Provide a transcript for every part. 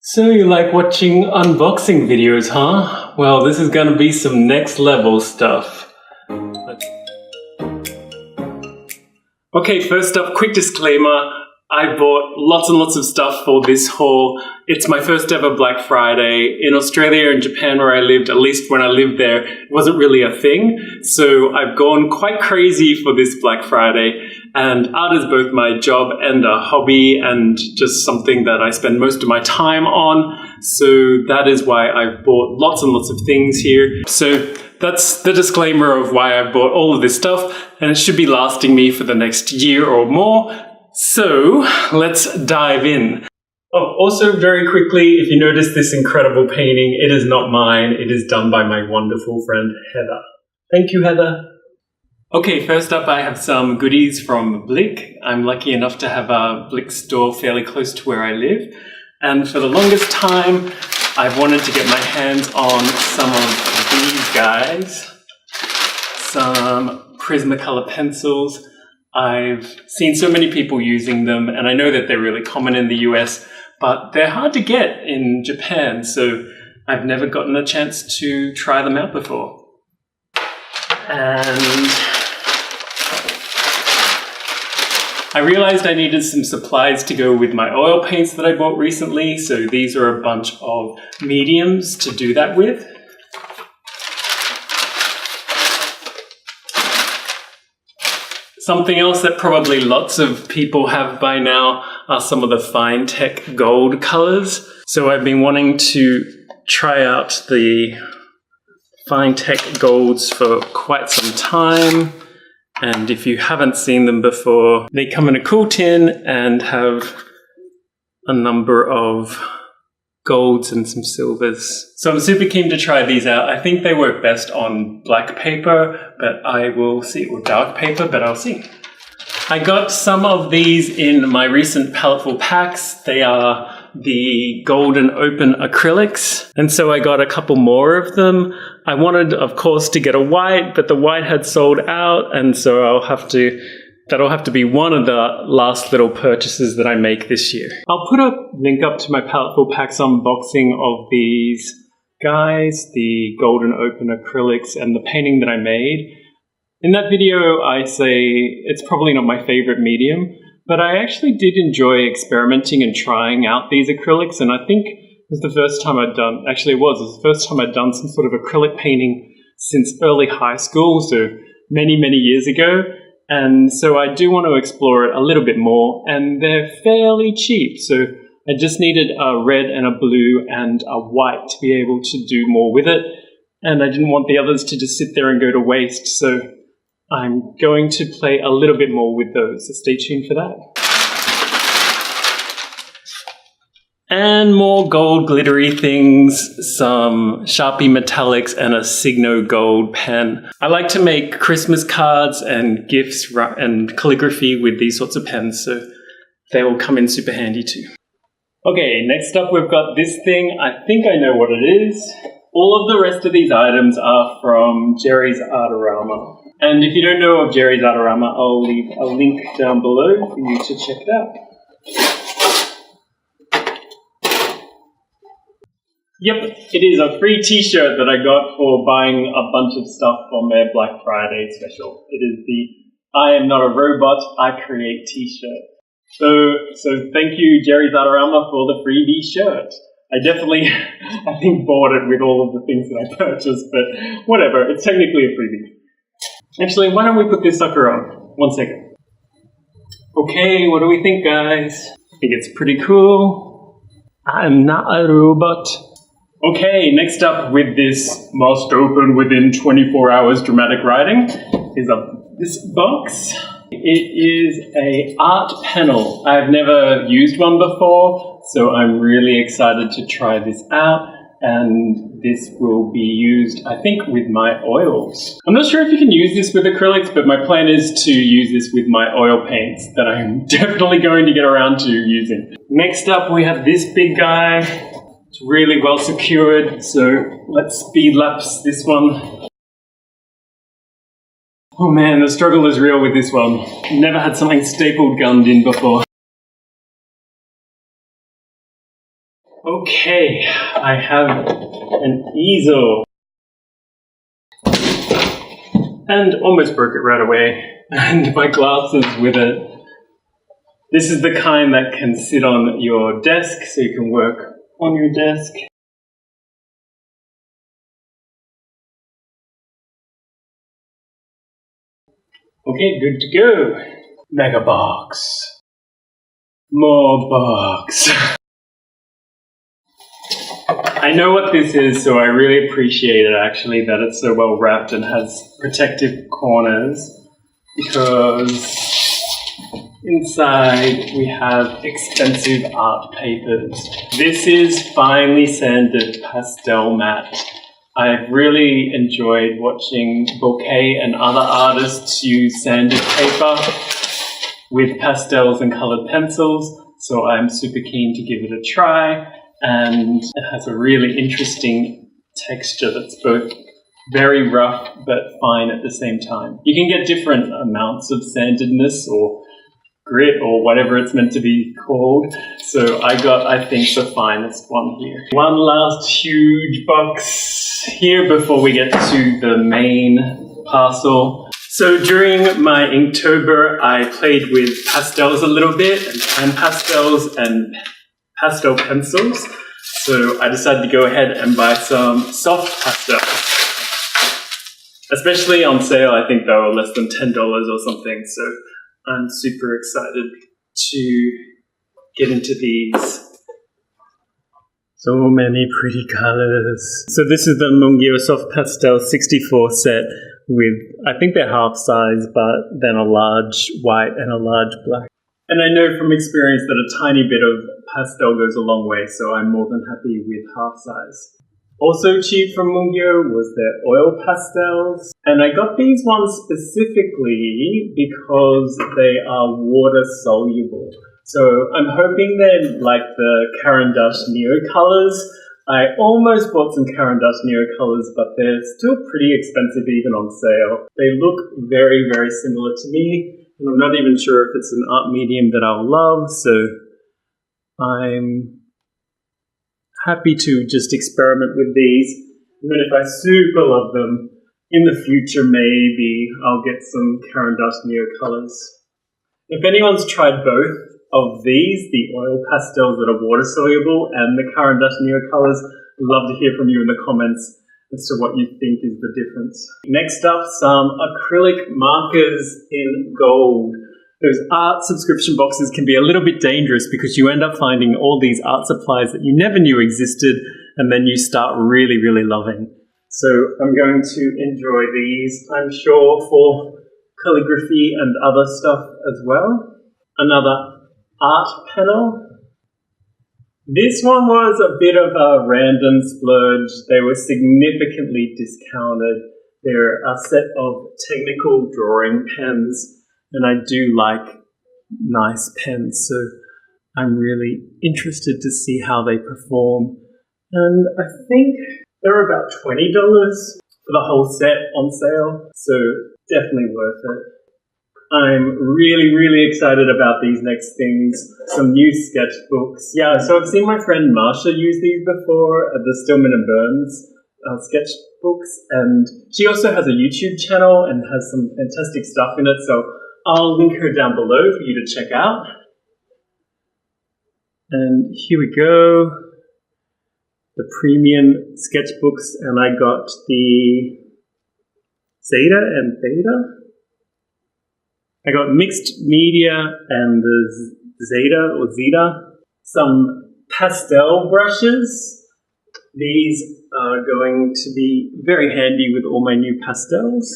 So you like watching unboxing videos, huh? Well, this is gonna be some next level stuff. Okay, first up, quick disclaimer. I bought lots and lots of stuff for this haul. It's my first ever Black Friday. In Australia and Japan where I lived, at least when I lived there, it wasn't really a thing. So I've gone quite crazy for this Black Friday. And art is both my job and a hobby and just something that I spend most of my time on. So that is why I've bought lots and lots of things here. So that's the disclaimer of why I bought all of this stuff. And it should be lasting me for the next year or more. So let's dive in. Oh, also very quickly, if you notice this incredible painting, it is not mine. It is done by my wonderful friend, Heather. Thank you, Heather. Okay, first up I have some goodies from Blick. I'm lucky enough to have a Blick store fairly close to where I live. And for the longest time, I've wanted to get my hands on some of these guys. Some Prismacolor pencils. I've seen so many people using them, and I know that they're really common in the US, but they're hard to get in Japan, so I've never gotten a chance to try them out before. And I realized I needed some supplies to go with my oil paints that I bought recently, so these are a bunch of mediums to do that with. Something else that probably lots of people have by now are some of the fine tech gold colors. So I've been wanting to try out the fine tech golds for quite some time. And if you haven't seen them before, they come in a cool tin and have a number of golds and some silvers. So I'm super keen to try these out. I think they work best on black paper, but I will see, or dark paper, but I'll see. I got some of these in my recent Palettefull packs. They are the golden open acrylics. And so I got a couple more of them. I wanted, of course, to get a white, but the white had sold out. And so that'll have to be one of the last little purchases that I make this year. I'll put a link up to my Palettefull packs unboxing of these guys, the golden open acrylics and the painting that I made. In that video, I say it's probably not my favorite medium, but I actually did enjoy experimenting and trying out these acrylics, and I think it was the first time I'd done, actually it was the first time I'd done some sort of acrylic painting since early high school, so many, many years ago. And so I do want to explore it a little bit more, and they're fairly cheap. So I just needed a red and a blue and a white to be able to do more with it. And I didn't want the others to just sit there and go to waste. So I'm going to play a little bit more with those. So stay tuned for that. And more gold glittery things, some Sharpie metallics and a Signo gold pen. I like to make Christmas cards and gifts and calligraphy with these sorts of pens, so they will come in super handy too. Okay, next up we've got this thing. I think I know what it is. All of the rest of these items are from Jerry's Artarama. And if you don't know of Jerry's Artarama, I'll leave a link down below for you to check it out. Yep, it is a free t-shirt that I got for buying a bunch of stuff on their Black Friday special. It is the I am not a robot, I create t-shirt. So thank you Jerry's Artarama for the freebie shirt. I definitely, I think, bought it with all of the things that I purchased, but whatever, it's technically a freebie. Actually, why don't we put this sucker on? 1 second. Okay, what do we think, guys? I think it's pretty cool. I am not a robot. Okay, next up with this must open within 24 hours dramatic writing is this box. It is a art panel. I've never used one before, so I'm really excited to try this out. And this will be used, I think, with my oils. I'm not sure if you can use this with acrylics, but my plan is to use this with my oil paints that I'm definitely going to get around to using. Next up, we have this big guy. It's really well secured, so let's speed lapse this one. Oh man, the struggle is real with this one. Never had something stapled gunned in before. Okay, I have an easel. And almost broke it right away. And my glasses with it. This is the kind that can sit on your desk, so you can work on your desk. Okay, good to go. Mega box. More box. I know what this is, so I really appreciate it actually that it's so well wrapped and has protective corners, because inside we have expensive art papers. This is finely sanded pastel matte. I've really enjoyed watching Bouquet and other artists use sanded paper with pastels and colored pencils, so I'm super keen to give it a try. And it has a really interesting texture that's both very rough but fine at the same time. You can get different amounts of sandedness or grit or whatever it's meant to be called. So I got, I think, the finest one here. One last huge box here before we get to the main parcel. So during my Inktober, I played with pastels a little bit, and pan pastels and pastel pencils. So I decided to go ahead and buy some soft pastels. Especially on sale, I think they were less than $10 or something. So I'm super excited to get into these. So many pretty colors. So this is the Mungyo Soft Pastel 64 set with, I think they're half size, but then a large white and a large black. And I know from experience that a tiny bit of pastel goes a long way, so I'm more than happy with half size. Also cheap from Mungyo was their oil pastels. And I got these ones specifically because they are water soluble. So I'm hoping they're like the Caran d'Ache Neo colors. I almost bought some Caran d'Ache Neo colors, but they're still pretty expensive even on sale. They look very, very similar to me. And I'm not even sure if it's an art medium that I'll love, so I'm happy to just experiment with these. And then if I super love them, in the future maybe I'll get some Caran d'Ache Neo colors. If anyone's tried both of these, the oil pastels that are water soluble and the Caran d'Ache Neo colors, I'd love to hear from you in the comments as to what you think is the difference. Next up, some acrylic markers in gold. Those art subscription boxes can be a little bit dangerous because you end up finding all these art supplies that you never knew existed, and then you start really, really loving. So I'm going to enjoy these, I'm sure, for calligraphy and other stuff as well. Another art panel. This one was a bit of a random splurge. They were significantly discounted. They're a set of technical drawing pens, and I do like nice pens, so I'm really interested to see how they perform. And I think they're about $20 for the whole set on sale, so definitely worth it. I'm really, really excited about these next things. Some new sketchbooks. Yeah, so I've seen my friend Marsha use these before at the Stillman and Burns sketchbooks, and she also has a YouTube channel and has some fantastic stuff in it, so I'll link her down below for you to check out. And here we go. The premium sketchbooks, and I got the Zeta and Beta. I got mixed media and the Zeta or Zeta. Some pastel brushes. These are going to be very handy with all my new pastels.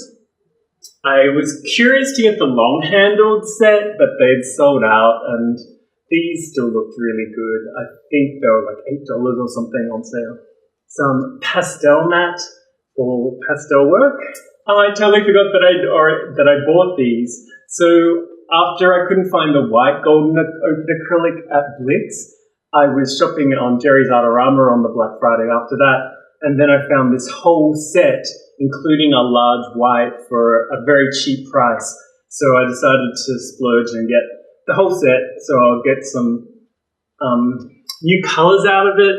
I was curious to get the long-handled set, but they'd sold out, and these still looked really good. I think they were like $8 or something on sale. Some pastel matte for pastel work. Oh, I totally forgot that I bought these. So after I couldn't find the white golden open acrylic at Blix, I was shopping on Jerry's Artorama on the Black Friday after that, and then I found this whole set, including a large white, for a very cheap price. So I decided to splurge and get the whole set, so I'll get some new colors out of it.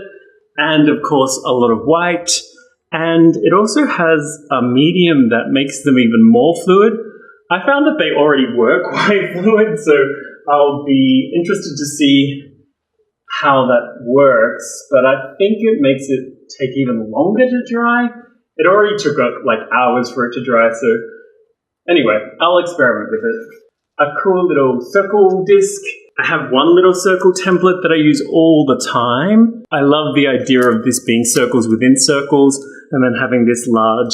and of course a lot of white. And it also has a medium that makes them even more fluid. I found that they already were quite fluid, so I'll be interested to see how that works, but I think it makes it take even longer to dry. It already took like hours for it to dry, so anyway, I'll experiment with it. A cool little circle disc. I have one little circle template that I use all the time. I love the idea of this being circles within circles and then having this large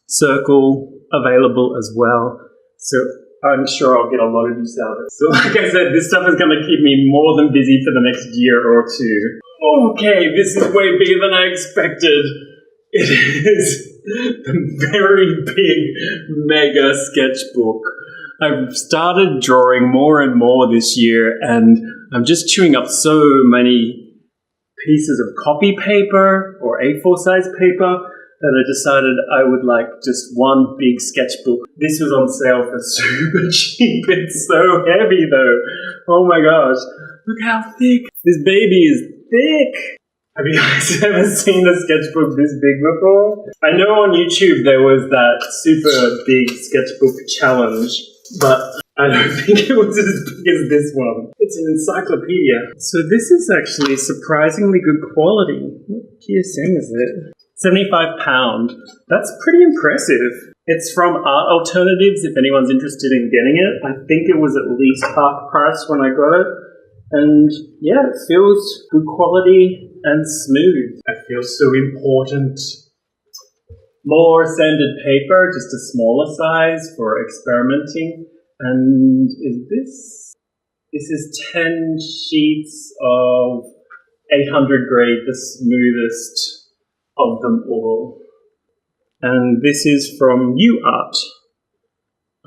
circle available as well. So I'm sure I'll get a lot of use out of it. So like I said, this stuff is going to keep me more than busy for the next year or two. Okay, this is way bigger than I expected. It is the very big, mega sketchbook. I've started drawing more and more this year, and I'm just chewing up so many pieces of copy paper or A4 size paper that I decided I would like just one big sketchbook. This was on sale for super cheap. It's so heavy though. Oh my gosh. Look how thick. This baby is thick. Have you guys ever seen a sketchbook this big before? I know on YouTube there was that super big sketchbook challenge, but I don't think it was as big as this one. It's an encyclopedia. So this is actually surprisingly good quality. What GSM is it? £75. That's pretty impressive. It's from Art Alternatives, if anyone's interested in getting it. I think it was at least half price when I got it. And yeah, it feels good quality and smooth. I feel so important. More sanded paper, just a smaller size for experimenting. And this is 10 sheets of 800 grade, the smoothest of them all. And this is from UArt.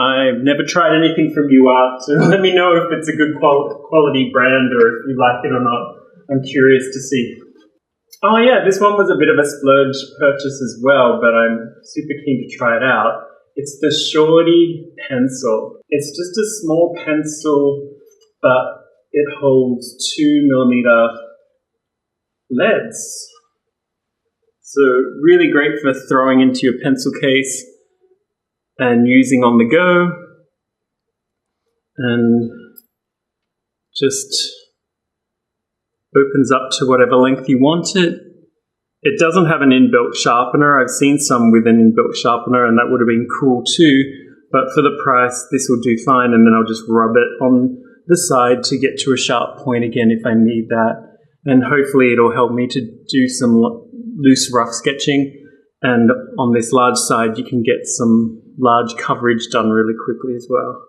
I've never tried anything from UArt, so let me know if it's a good quality brand or if you like it or not. I'm curious to see. Oh yeah, this one was a bit of a splurge purchase as well, but I'm super keen to try it out. It's the Shorty pencil. It's just a small pencil, but it holds 2mm leads. So really great for throwing into your pencil case and using on the go, and just opens up to whatever length you want it. It doesn't have an inbuilt sharpener. I've seen some with an inbuilt sharpener and that would have been cool too, but for the price this will do fine, and then I'll just rub it on the side to get to a sharp point again if I need that, and hopefully it'll help me to do some loose rough sketching, and on this large side you can get some large coverage done really quickly as well.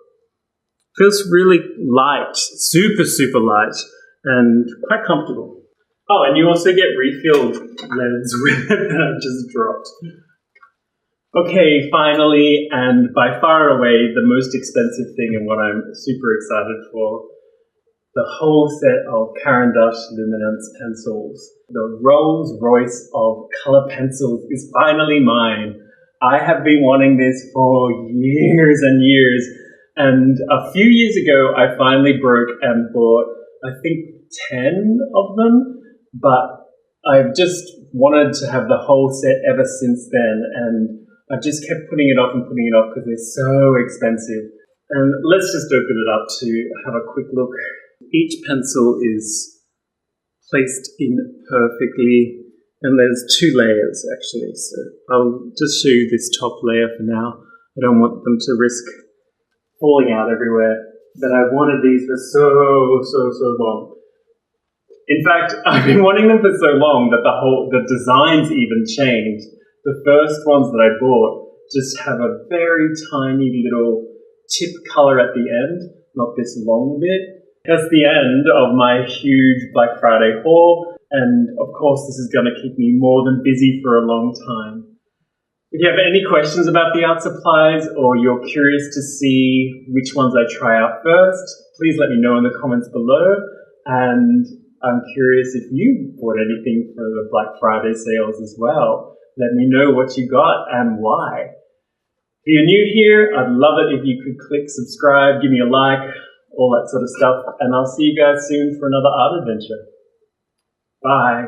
Feels really light, super light, and quite comfortable. Oh, and you also get refilled leads with it that I've just dropped. Okay, finally, and by far away the most expensive thing and what I'm super excited for, the whole set of Caran d'Ache Luminance pencils. The Rolls Royce of color pencils is finally mine. I have been wanting this for years and years, and a few years ago I finally broke and bought, I think, 10 of them, but I've just wanted to have the whole set ever since then, and I've just kept putting it off because they're so expensive. And let's just open it up to have a quick look. Each pencil is placed in perfectly, and there's 2 layers actually, so I'll just show you this top layer for now. I don't want them to risk falling out everywhere, but I've wanted these for so long. In fact, I've been wanting them for so long that the designs even changed. The first ones that I bought just have a very tiny little tip color at the end, not this long bit. That's the end of my huge Black Friday haul, and of course this is going to keep me more than busy for a long time. If you have any questions about the art supplies, or you're curious to see which ones I try out first, please let me know in the comments below, and I'm curious if you bought anything for the Black Friday sales as well. Let me know what you got and why. If you're new here, I'd love it if you could click subscribe, give me a like, all that sort of stuff, and I'll see you guys soon for another art adventure. Bye.